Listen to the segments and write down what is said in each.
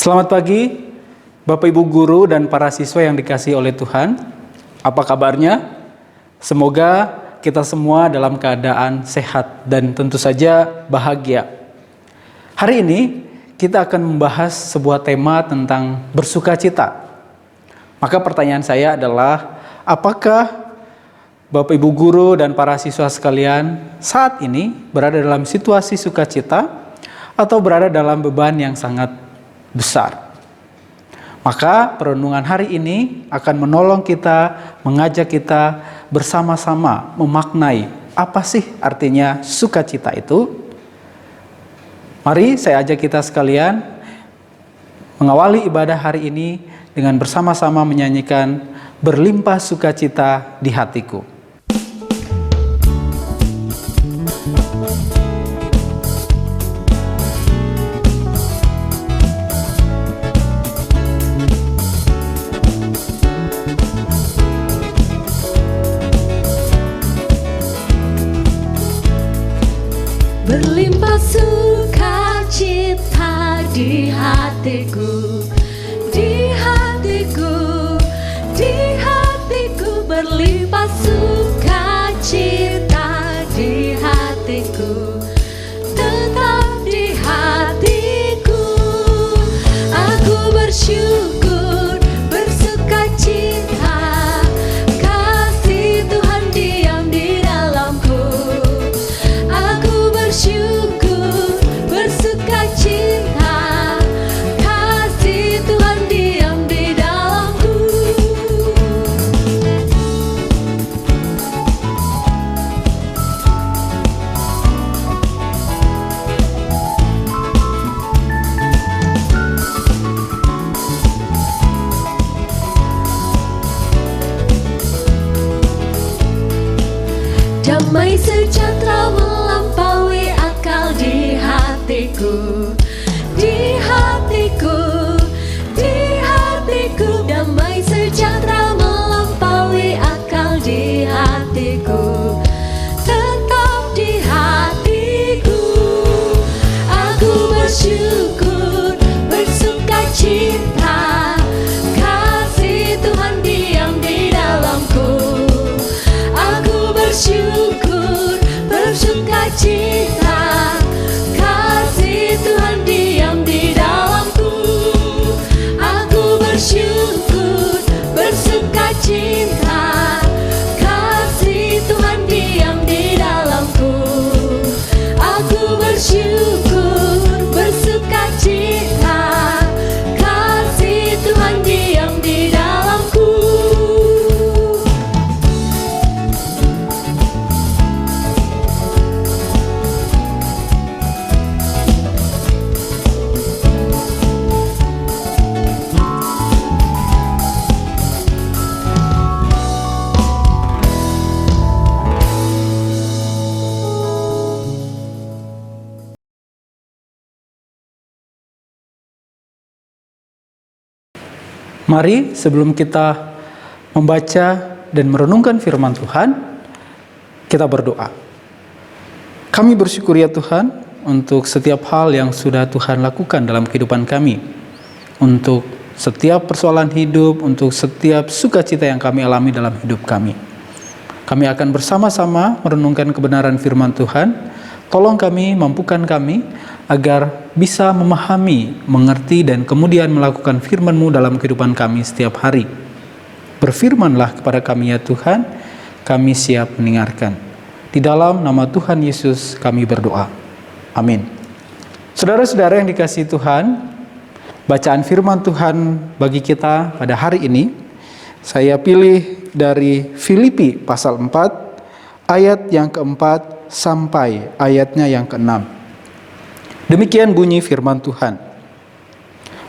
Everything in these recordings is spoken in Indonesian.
Selamat pagi, Bapak Ibu Guru dan para siswa yang dikasihi oleh Tuhan. Apa kabarnya? Semoga kita semua dalam keadaan sehat dan tentu saja bahagia. Hari ini kita akan membahas sebuah tema tentang bersukacita. Maka pertanyaan saya adalah, apakah Bapak Ibu Guru dan para siswa sekalian saat ini berada dalam situasi sukacita atau berada dalam beban yang sangat besar? Maka perenungan hari ini akan menolong kita, mengajak kita bersama-sama memaknai apa sih artinya sukacita itu. Mari saya ajak kita sekalian mengawali ibadah hari ini dengan bersama-sama menyanyikan Berlimpah Sukacita di Hatiku. Berlimpah sukacita di hatiku, di hatiku, di hatiku. Berlimpah sukacita di hatiku, tetap di hatiku. Aku bersyukur, bersukacita, kasih Tuhan diam di dalamku. Aku bersyukur, bersukacita, kasih Tuhan diam di dalamku. Damai sejahtera melampaui akal di hatiku, di hatiku, di hatiku. Damai sejahtera melampaui akal di hatiku, tetap di hatiku. Aku bersyukur, bersukacita, kasih Tuhan diam di dalamku. Aku bersyukur, bersukacita, kasih Tuhan diam di dalamku. Aku bersyukur, bersukacita, kasih Tuhan diam di dalamku. Aku bersyukur, bersukacita, kasih Tuhan diam di dalamku. Mari sebelum kita membaca dan merenungkan firman Tuhan, kita berdoa. Kami bersyukur ya Tuhan untuk setiap hal yang sudah Tuhan lakukan dalam kehidupan kami. Untuk setiap persoalan hidup, untuk setiap sukacita yang kami alami dalam hidup kami. Kami akan bersama-sama merenungkan kebenaran firman Tuhan. Tolong kami, mampukan kami agar bisa memahami, mengerti, dan kemudian melakukan firman-Mu dalam kehidupan kami setiap hari. Berfirmanlah kepada kami ya Tuhan, kami siap mendengarkan. Di dalam nama Tuhan Yesus kami berdoa. Amin. Saudara-saudara yang dikasihi Tuhan, bacaan firman Tuhan bagi kita pada hari ini, saya pilih dari Filipi pasal 4, ayat yang keempat sampai ayatnya yang keenam. Demikian bunyi firman Tuhan.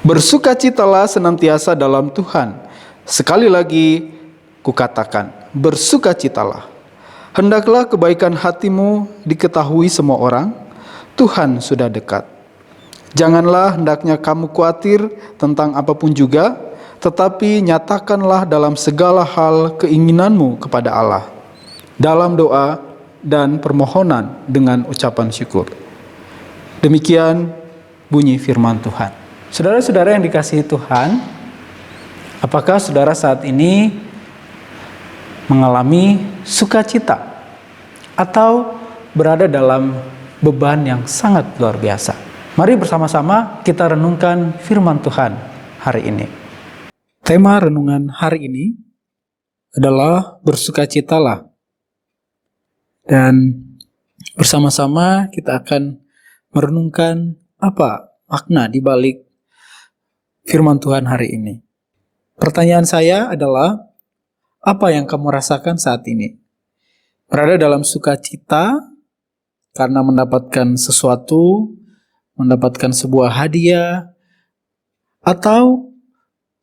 Bersukacitalah senantiasa dalam Tuhan. Sekali lagi kukatakan, bersukacitalah. Hendaklah kebaikan hatimu diketahui semua orang. Tuhan sudah dekat. Janganlah hendaknya kamu khawatir tentang apapun juga, tetapi nyatakanlah dalam segala hal keinginanmu kepada Allah, dalam doa dan permohonan dengan ucapan syukur. Demikian bunyi firman Tuhan. Saudara-saudara yang dikasihi Tuhan, apakah saudara saat ini mengalami sukacita atau berada dalam beban yang sangat luar biasa? Mari bersama-sama kita renungkan firman Tuhan hari ini. Tema renungan hari ini adalah bersukacitalah. Dan bersama-sama kita akan merenungkan apa makna di balik firman Tuhan hari ini. Pertanyaan saya adalah, apa yang kamu rasakan saat ini? Berada dalam sukacita karena mendapatkan sesuatu, mendapatkan sebuah hadiah, atau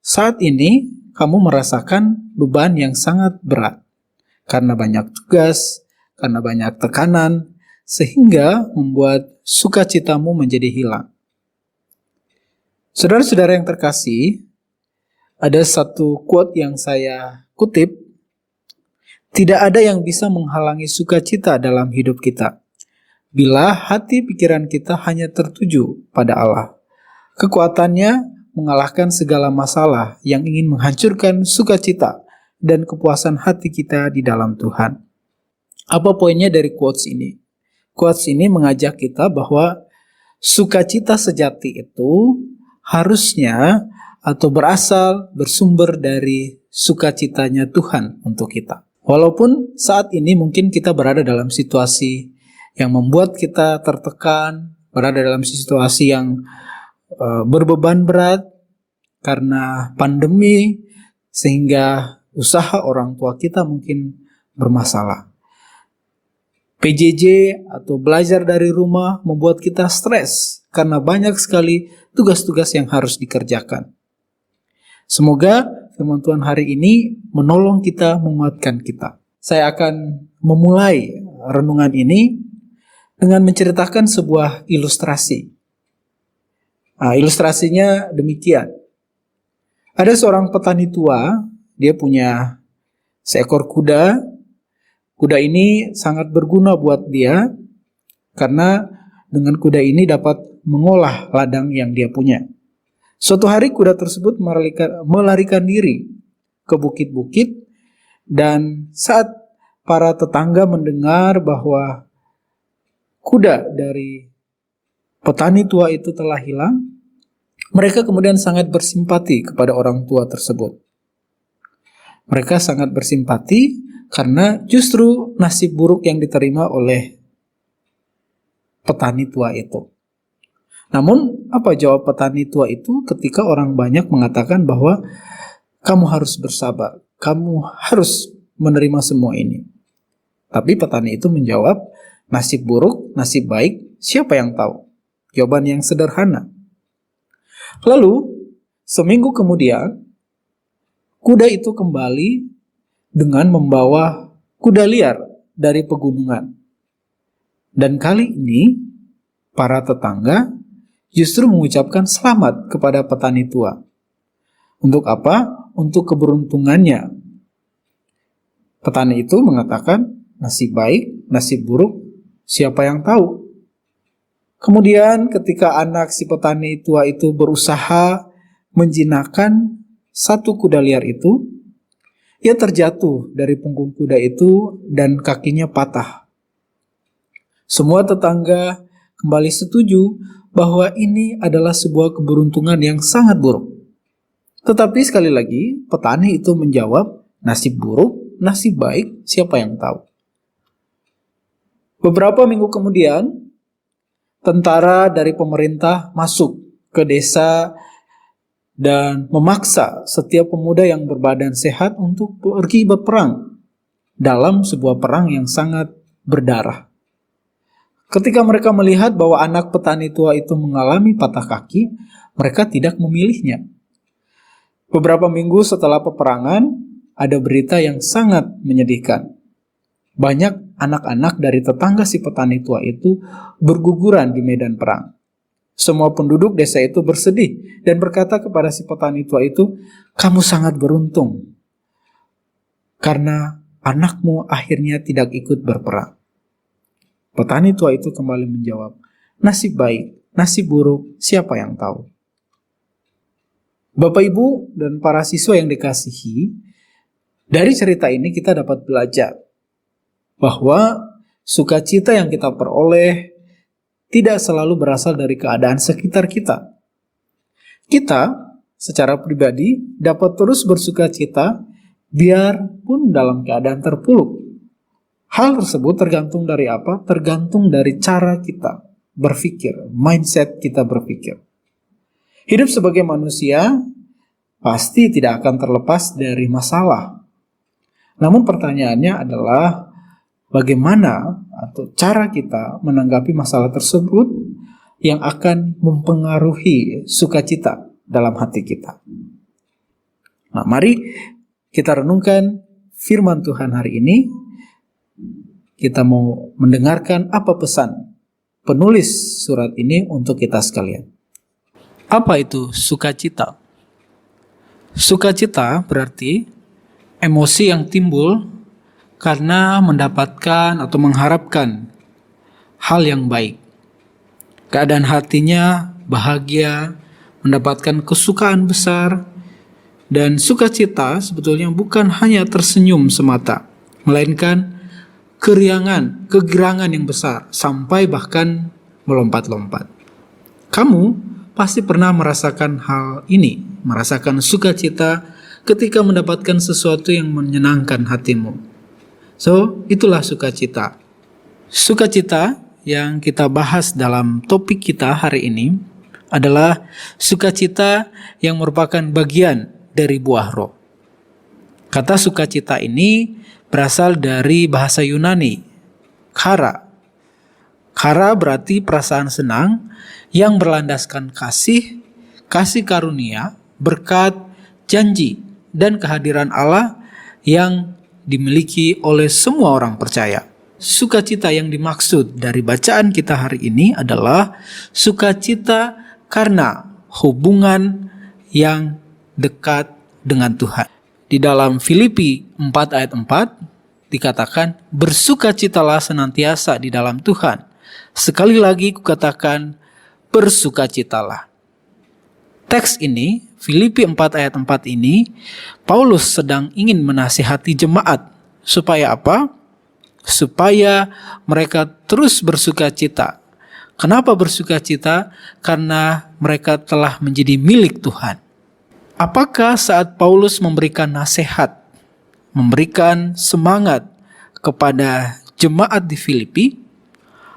saat ini kamu merasakan beban yang sangat berat karena banyak tugas, karena banyak tekanan, sehingga membuat sukacitamu menjadi hilang. Saudara-saudara yang terkasih, ada satu quote yang saya kutip, tidak ada yang bisa menghalangi sukacita dalam hidup kita, bila hati pikiran kita hanya tertuju pada Allah. Kekuatannya mengalahkan segala masalah yang ingin menghancurkan sukacita dan kepuasan hati kita di dalam Tuhan. Apa poinnya dari quotes ini? Quotes ini mengajak kita bahwa sukacita sejati itu harusnya atau bersumber dari sukacitanya Tuhan untuk kita. Walaupun saat ini mungkin kita berada dalam situasi yang membuat kita tertekan, berada dalam situasi yang berbeban berat karena pandemi, sehingga usaha orang tua kita mungkin bermasalah. PJJ atau belajar dari rumah membuat kita stres karena banyak sekali tugas-tugas yang harus dikerjakan. Semoga firman Tuhan hari ini menolong kita, menguatkan kita. Saya akan memulai renungan ini dengan menceritakan sebuah ilustrasi. Ilustrasinya demikian. Ada seorang petani tua, dia punya seekor kuda. Kuda ini sangat berguna buat dia karena dengan kuda ini dapat mengolah ladang yang dia punya. Suatu hari kuda tersebut melarikan diri ke bukit-bukit, dan saat para tetangga mendengar bahwa kuda dari petani tua itu telah hilang, mereka kemudian sangat bersimpati kepada orang tua tersebut. Mereka sangat bersimpati karena justru nasib buruk yang diterima oleh petani tua itu. Namun, apa jawab petani tua itu ketika orang banyak mengatakan bahwa kamu harus bersabar, kamu harus menerima semua ini? Tapi petani itu menjawab, nasib buruk, nasib baik, siapa yang tahu? Jawaban yang sederhana. Lalu, seminggu kemudian, kuda itu kembali dengan membawa kuda liar dari pegunungan. Dan kali ini, para tetangga justru mengucapkan selamat kepada petani tua. Untuk apa? Untuk keberuntungannya. Petani itu mengatakan, nasib baik, nasib buruk, siapa yang tahu? Kemudian ketika anak si petani tua itu berusaha menjinakkan satu kuda liar itu, ia terjatuh dari punggung kuda itu dan kakinya patah. Semua tetangga kembali setuju bahwa ini adalah sebuah keberuntungan yang sangat buruk. Tetapi sekali lagi, petani itu menjawab, nasib buruk, nasib baik, siapa yang tahu? Beberapa minggu kemudian, tentara dari pemerintah masuk ke desa dan memaksa setiap pemuda yang berbadan sehat untuk pergi berperang dalam sebuah perang yang sangat berdarah. Ketika mereka melihat bahwa anak petani tua itu mengalami patah kaki, mereka tidak memilihnya. Beberapa minggu setelah peperangan, ada berita yang sangat menyedihkan. Banyak anak-anak dari tetangga si petani tua itu berguguran di medan perang. Semua penduduk desa itu bersedih dan berkata kepada si petani tua itu, kamu sangat beruntung karena anakmu akhirnya tidak ikut berperang. Petani tua itu kembali menjawab, nasib baik, nasib buruk, siapa yang tahu? Bapak, Ibu, dan para siswa yang dikasihi, dari cerita ini kita dapat belajar bahwa sukacita yang kita peroleh tidak selalu berasal dari keadaan sekitar kita. Kita secara pribadi dapat terus bersukacita biarpun dalam keadaan terpuruk. Hal tersebut tergantung dari apa? Tergantung dari cara kita berpikir, mindset kita berpikir. Hidup sebagai manusia pasti tidak akan terlepas dari masalah. Namun pertanyaannya adalah bagaimana atau cara kita menanggapi masalah tersebut yang akan mempengaruhi sukacita dalam hati kita. Nah, mari kita renungkan firman Tuhan hari ini. Kita mau mendengarkan apa pesan penulis surat ini untuk kita sekalian. Apa itu sukacita? Sukacita berarti emosi yang timbul karena mendapatkan atau mengharapkan hal yang baik. Keadaan hatinya bahagia, mendapatkan kesukaan besar, dan sukacita sebetulnya bukan hanya tersenyum semata, melainkan keriangan, kegirangan yang besar, sampai bahkan melompat-lompat. Kamu pasti pernah merasakan hal ini, merasakan sukacita ketika mendapatkan sesuatu yang menyenangkan hatimu. So, itulah sukacita. Sukacita yang kita bahas dalam topik kita hari ini adalah sukacita yang merupakan bagian dari buah roh. Kata sukacita ini berasal dari bahasa Yunani, chara. Chara berarti perasaan senang yang berlandaskan kasih, kasih karunia, berkat, janji, dan kehadiran Allah yang dimiliki oleh semua orang percaya. Sukacita yang dimaksud dari bacaan kita hari ini adalah sukacita karena hubungan yang dekat dengan Tuhan. Di dalam Filipi 4 ayat 4 dikatakan, bersukacitalah senantiasa di dalam Tuhan. Sekali lagi kukatakan, bersukacitalah. Teks ini, Filipi 4 ayat 4 ini, Paulus sedang ingin menasihati jemaat. Supaya apa? Supaya mereka terus bersukacita. Kenapa bersukacita? Karena mereka telah menjadi milik Tuhan. Apakah saat Paulus memberikan nasihat, memberikan semangat kepada jemaat di Filipi,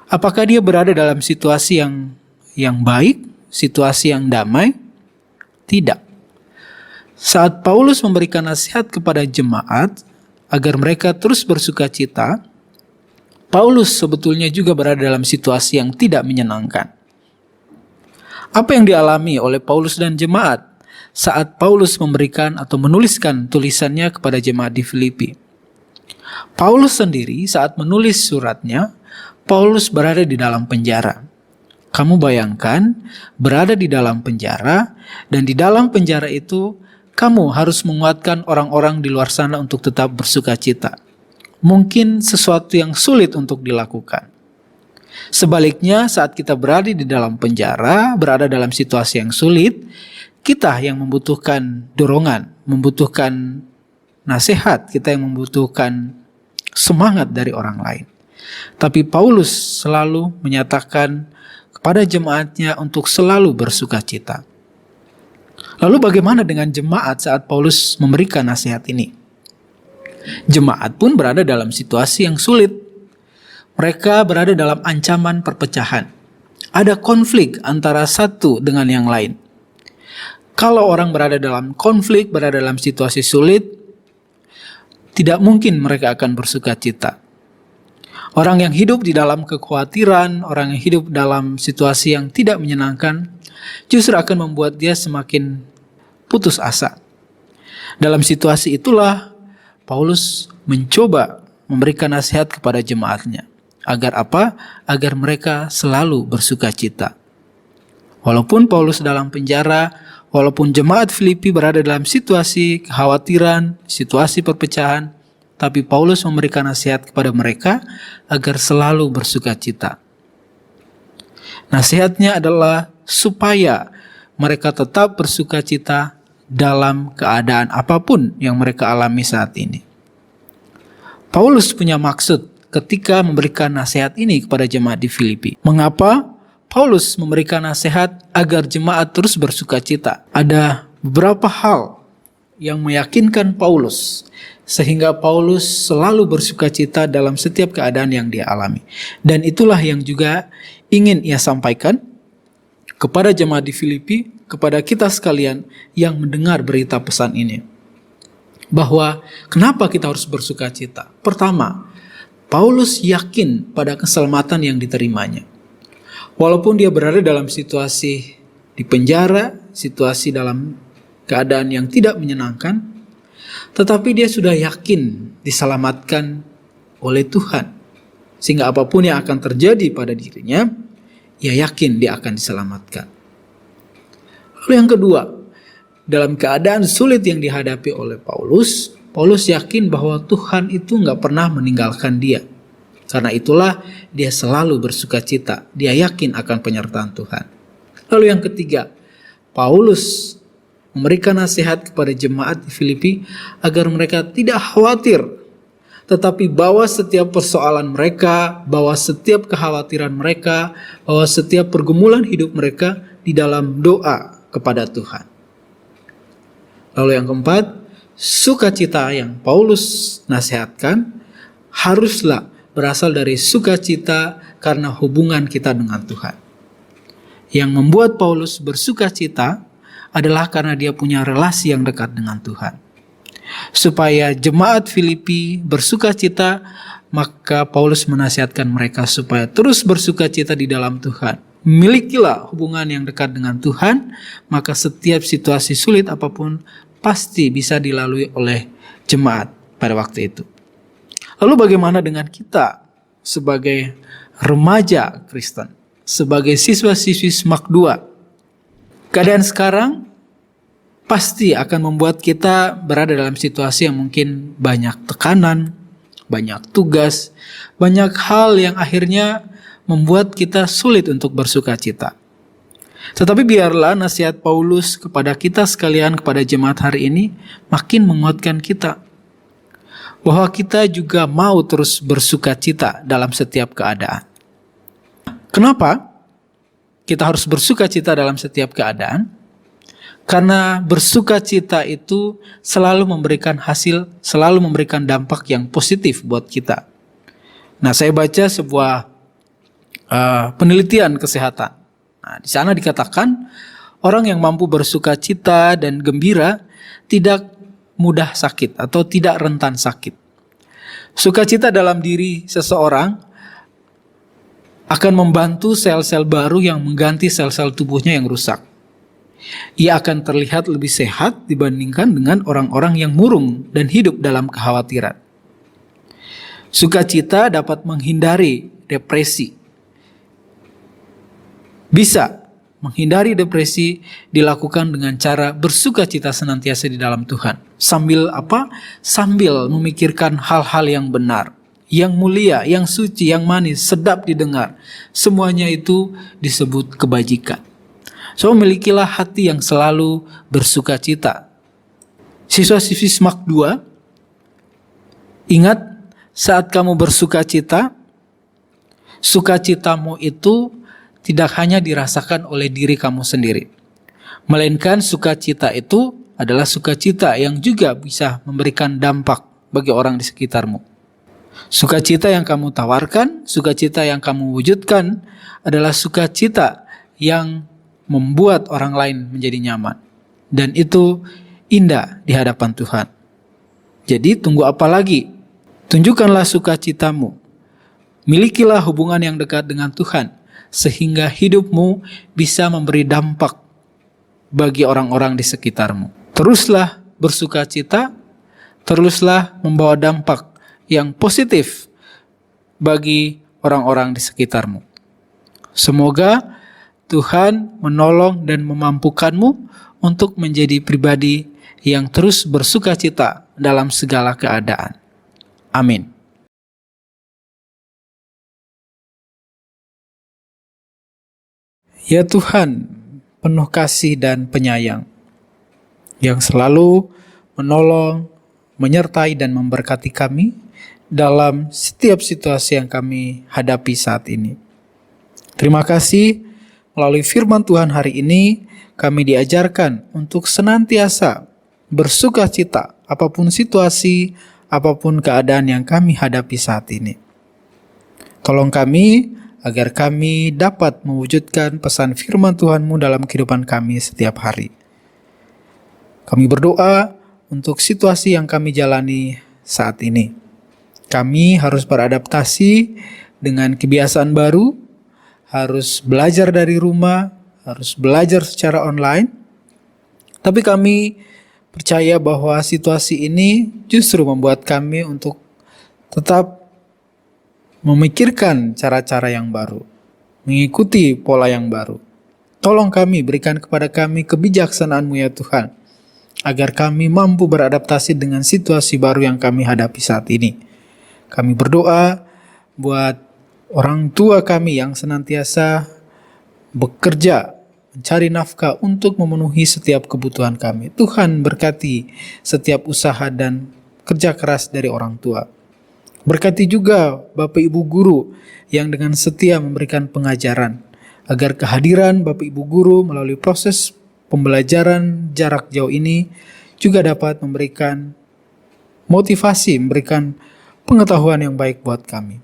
apakah dia berada dalam situasi yang baik, situasi yang damai? Tidak. Saat Paulus memberikan nasihat kepada jemaat agar mereka terus bersukacita, Paulus sebetulnya juga berada dalam situasi yang tidak menyenangkan. Apa yang dialami oleh Paulus dan jemaat saat Paulus memberikan atau menuliskan tulisannya kepada jemaat di Filipi? Paulus sendiri saat menulis suratnya, Paulus berada di dalam penjara. Kamu bayangkan berada di dalam penjara, dan di dalam penjara itu kamu harus menguatkan orang-orang di luar sana untuk tetap bersukacita. Mungkin sesuatu yang sulit untuk dilakukan. Sebaliknya, saat kita berada di dalam penjara, berada dalam situasi yang sulit, kita yang membutuhkan dorongan, membutuhkan nasihat, kita yang membutuhkan semangat dari orang lain. Tapi Paulus selalu menyatakan kepada jemaatnya untuk selalu bersukacita. Lalu bagaimana dengan jemaat saat Paulus memberikan nasihat ini? Jemaat pun berada dalam situasi yang sulit. Mereka berada dalam ancaman perpecahan. Ada konflik antara satu dengan yang lain. Kalau orang berada dalam konflik, berada dalam situasi sulit, tidak mungkin mereka akan bersukacita. Orang yang hidup di dalam kekhawatiran, orang yang hidup dalam situasi yang tidak menyenangkan, justru akan membuat dia semakin putus asa. Dalam situasi itulah, Paulus mencoba memberikan nasihat kepada jemaatnya. Agar apa? Agar mereka selalu bersukacita. Walaupun Paulus dalam penjara, walaupun jemaat Filipi berada dalam situasi kekhawatiran, situasi perpecahan, tapi Paulus memberikan nasihat kepada mereka agar selalu bersukacita. Nasihatnya adalah supaya mereka tetap bersukacita dalam keadaan apapun yang mereka alami saat ini. Paulus punya maksud ketika memberikan nasihat ini kepada jemaat di Filipi. Mengapa Paulus memberikan nasihat agar jemaat terus bersukacita? Ada beberapa hal yang meyakinkan Paulus sehingga Paulus selalu bersukacita dalam setiap keadaan yang dia alami. Dan itulah yang juga ingin ia sampaikan kepada jemaat di Filipi, kepada kita sekalian yang mendengar berita pesan ini. Bahwa kenapa kita harus bersukacita? Pertama, Paulus yakin pada keselamatan yang diterimanya. Walaupun dia berada dalam situasi di penjara, situasi dalam keadaan yang tidak menyenangkan, tetapi dia sudah yakin diselamatkan oleh Tuhan. Sehingga apapun yang akan terjadi pada dirinya, ia yakin dia akan diselamatkan. Lalu yang kedua, dalam keadaan sulit yang dihadapi oleh Paulus yakin bahwa Tuhan itu gak pernah meninggalkan dia. Karena itulah dia selalu bersukacita. Dia yakin akan penyertaan Tuhan. Lalu yang ketiga, Paulus memberikan nasihat kepada jemaat di Filipi agar mereka tidak khawatir, tetapi bawa setiap persoalan mereka, bawa setiap kekhawatiran mereka, bawa setiap pergumulan hidup mereka di dalam doa kepada Tuhan. Lalu yang keempat, sukacita yang Paulus nasihatkan haruslah berasal dari sukacita karena hubungan kita dengan Tuhan. Yang membuat Paulus bersukacita adalah karena dia punya relasi yang dekat dengan Tuhan. Supaya jemaat Filipi bersukacita, maka Paulus menasihatkan mereka supaya terus bersukacita di dalam Tuhan. Milikilah hubungan yang dekat dengan Tuhan, maka setiap situasi sulit apapun pasti bisa dilalui oleh jemaat pada waktu itu. Lalu bagaimana dengan kita sebagai remaja Kristen, sebagai siswa-siswi SMAK 2? Keadaan sekarang pasti akan membuat kita berada dalam situasi yang mungkin banyak tekanan, banyak tugas, banyak hal yang akhirnya membuat kita sulit untuk bersukacita. Tetapi biarlah nasihat Paulus kepada kita sekalian, kepada jemaat hari ini makin menguatkan kita. Bahwa kita juga mau terus bersukacita dalam setiap keadaan. Kenapa kita harus bersukacita dalam setiap keadaan? Karena bersukacita itu selalu memberikan hasil, selalu memberikan dampak yang positif buat kita. Nah, saya baca sebuah penelitian kesehatan. Nah, di sana dikatakan orang yang mampu bersukacita dan gembira tidak mudah sakit atau tidak rentan sakit. Sukacita dalam diri seseorang akan membantu sel-sel baru yang mengganti sel-sel tubuhnya yang rusak. Ia akan terlihat lebih sehat dibandingkan dengan orang-orang yang murung dan hidup dalam kekhawatiran. Sukacita dapat menghindari depresi. Bisa menghindari depresi dilakukan dengan cara bersukacita senantiasa di dalam Tuhan. Sambil apa? Sambil memikirkan hal-hal yang benar, yang mulia, yang suci, yang manis, sedap didengar. Semuanya itu disebut kebajikan. So, milikilah hati yang selalu bersukacita. Siswa-siswi SMAK 2, ingat saat kamu bersukacita, sukacitamu itu tidak hanya dirasakan oleh diri kamu sendiri, melainkan sukacita itu adalah sukacita yang juga bisa memberikan dampak bagi orang di sekitarmu. Sukacita yang kamu tawarkan, sukacita yang kamu wujudkan adalah sukacita yang membuat orang lain menjadi nyaman. Dan itu indah di hadapan Tuhan. Jadi tunggu apa lagi? Tunjukkanlah sukacitamu. Milikilah hubungan yang dekat dengan Tuhan, sehingga hidupmu bisa memberi dampak bagi orang-orang di sekitarmu. Teruslah bersukacita, teruslah membawa dampak yang positif bagi orang-orang di sekitarmu. Semoga Tuhan menolong dan memampukanmu untuk menjadi pribadi yang terus bersukacita dalam segala keadaan. Amin. Ya Tuhan, penuh kasih dan penyayang, yang selalu menolong, menyertai dan memberkati kami dalam setiap situasi yang kami hadapi saat ini. Terima kasih, melalui firman Tuhan hari ini kami diajarkan untuk senantiasa bersuka cita apapun situasi, apapun keadaan yang kami hadapi saat ini. Tolong kami agar kami dapat mewujudkan pesan firman Tuhan-Mu dalam kehidupan kami setiap hari. Kami berdoa untuk situasi yang kami jalani saat ini. Kami harus beradaptasi dengan kebiasaan baru, harus belajar dari rumah, harus belajar secara online. Tapi kami percaya bahwa situasi ini justru membuat kami untuk tetap memikirkan cara-cara yang baru, mengikuti pola yang baru. Tolong kami, berikan kepada kami kebijaksanaan-Mu ya Tuhan, agar kami mampu beradaptasi dengan situasi baru yang kami hadapi saat ini. Kami berdoa buat orang tua kami yang senantiasa bekerja, mencari nafkah untuk memenuhi setiap kebutuhan kami. Tuhan berkati setiap usaha dan kerja keras dari orang tua. Berkati juga Bapak Ibu Guru yang dengan setia memberikan pengajaran, agar kehadiran Bapak Ibu Guru melalui proses pembelajaran jarak jauh ini juga dapat memberikan motivasi, memberikan pengetahuan yang baik buat kami.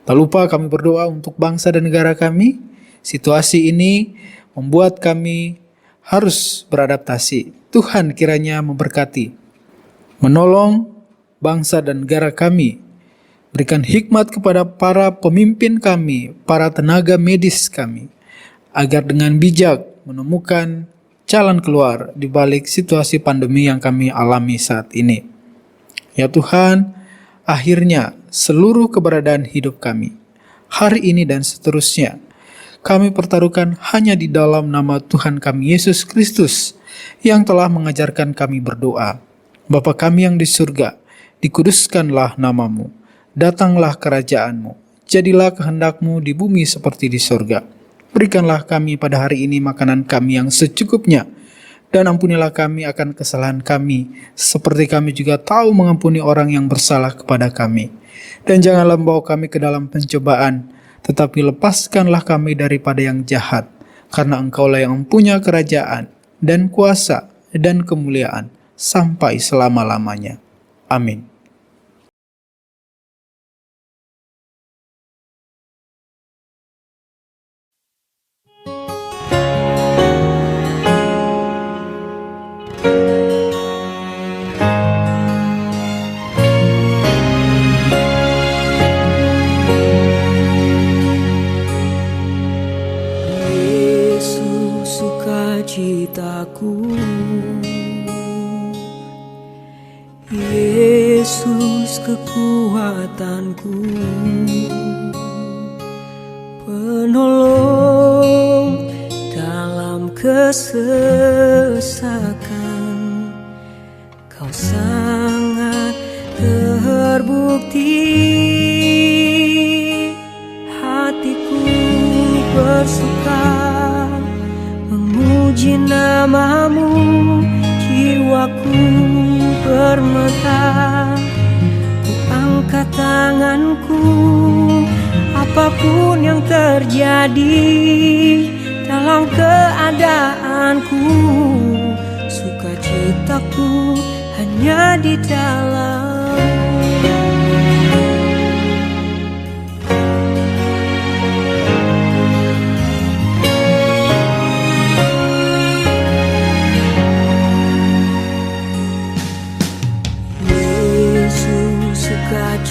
Tak lupa kami berdoa untuk bangsa dan negara kami. Situasi ini membuat kami harus beradaptasi. Tuhan kiranya memberkati, menolong bangsa dan negara kami. Berikan hikmat kepada para pemimpin kami, para tenaga medis kami, agar dengan bijak menemukan jalan keluar di balik situasi pandemi yang kami alami saat ini. Ya Tuhan, akhirnya seluruh keberadaan hidup kami, hari ini dan seterusnya, kami pertaruhkan hanya di dalam nama Tuhan kami Yesus Kristus yang telah mengajarkan kami berdoa. Bapa kami yang di surga, dikuduskanlah nama-Mu, datanglah kerajaan-Mu, jadilah kehendak-Mu di bumi seperti di surga. Berikanlah kami pada hari ini makanan kami yang secukupnya, dan ampunilah kami akan kesalahan kami, seperti kami juga tahu mengampuni orang yang bersalah kepada kami. Dan janganlah membawa kami ke dalam pencobaan, tetapi lepaskanlah kami daripada yang jahat, karena Engkaulah yang mempunyai kerajaan, dan kuasa, dan kemuliaan, sampai selama-lamanya. Amin. Citaku, Yesus kekuatanku, penolong dalam kesesakan, Kau sangat terbukti. Hatiku bersuka memuji nama-Mu, jiwaku bermegah. Ku angkat tanganku, apapun yang terjadi dalam keadaanku, sukacitaku hanya di dalam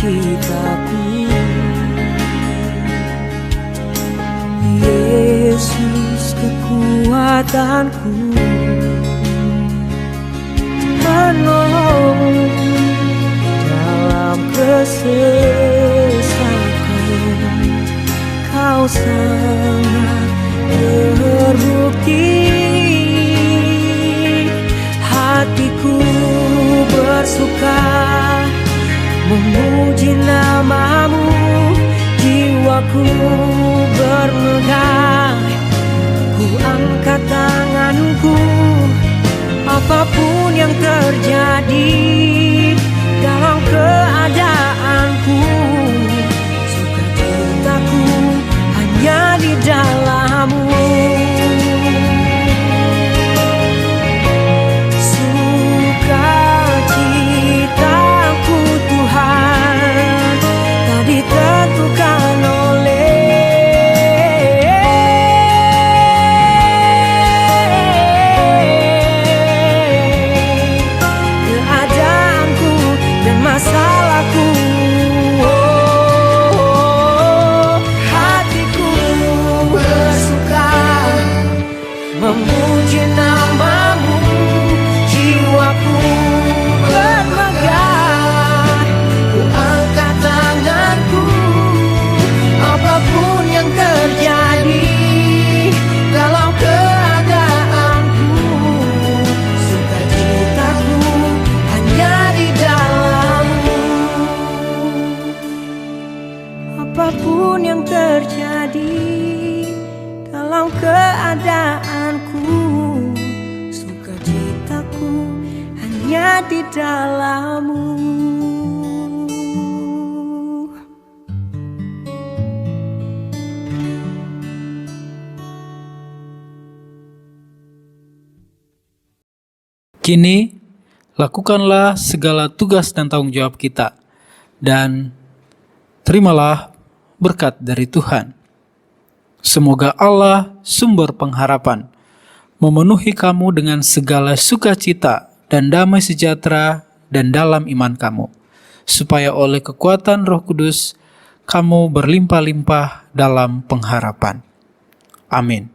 citaku, Yesus kekuatanku, penolong dalam kesesakan, Kau sangat terbukti. Hatiku bersuka memuji nama-Mu, jiwaku bermegah. Ku angkat tanganku, apapun yang terjadi dalam keadaanku, sukacitaku hanya di dalam-Mu. Sukacitaku Tuhan tak ditentukan masalahku. Hatiku bersuka memuji nama-Mu, jiwaku bermegah, ku angkat tanganku. Apapun yang terjadi dalam keadaanku, sukacitaku hanya di dalam. Apapun yang terjadi dalam keadaanku, sukacitaku hanya di dalam-Mu. Kini, lakukanlah segala tugas dan tanggung jawab kita, dan terimalah berkat dari Tuhan. Semoga Allah, sumber pengharapan, memenuhi kamu dengan segala sukacita dan damai sejahtera dan dalam iman kamu, supaya oleh kekuatan Roh Kudus, kamu berlimpah-limpah dalam pengharapan. Amin.